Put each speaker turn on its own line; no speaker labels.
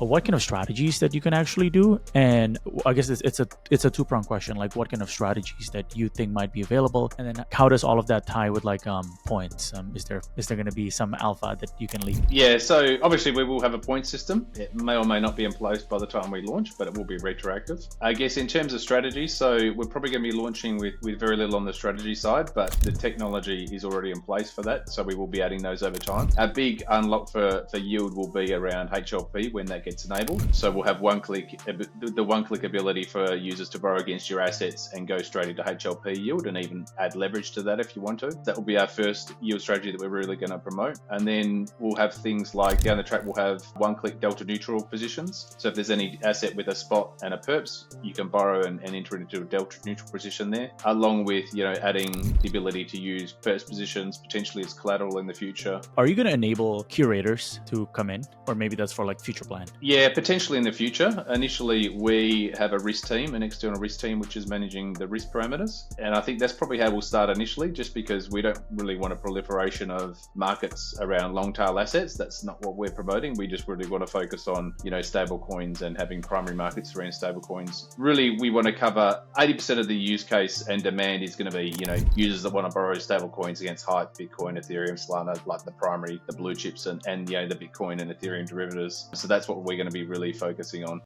what kind of strategies that you can actually do? And I guess it's a two-pronged question. Like, what kind of strategies that you think might be available, and then how does all of that tie with like points? Is there going to be some alpha that you can leave?
Yeah, so obviously we will have a point system. It may or may not be in place by the time we launch, but it will be retroactive. I guess in terms of strategy, so we're probably going to be launching with very little on the strategy side, but the technology is already in place for that, so we will be adding those over time. Our big unlock for yield will be around HLP when that gets enabled. So we'll have the one-click ability for users to borrow against your assets and go straight into HLP yield, and even add leverage to that if you want to. That will be our first yield strategy that we're really going to promote. And then we'll have things like down the track, we'll have one-click delta neutral positions. So if there's any asset with a spot and a perps, you can borrow and enter it into a delta neutral position there, along with adding the ability to use perps positions potentially as collateral in the future.
Are you going to enable curators to come in, or maybe that's for like future plan?
Yeah, potentially in the future. Initially, we have a risk team, an external risk team, which is managing the risk parameters. And I think that's probably how we'll start initially, just because we don't really want a proliferation of markets around long tail assets. That's not what we're promoting. We just really want to focus on, stable coins and having primary markets around stable coins. Really, we want to cover 80% of the use case and demand is going to be, users that want to borrow stable coins against Hype, Bitcoin, Ethereum, Solana, like the primary, the blue chips and the Bitcoin and Ethereum derivatives. So that's what we're going to be really focusing on.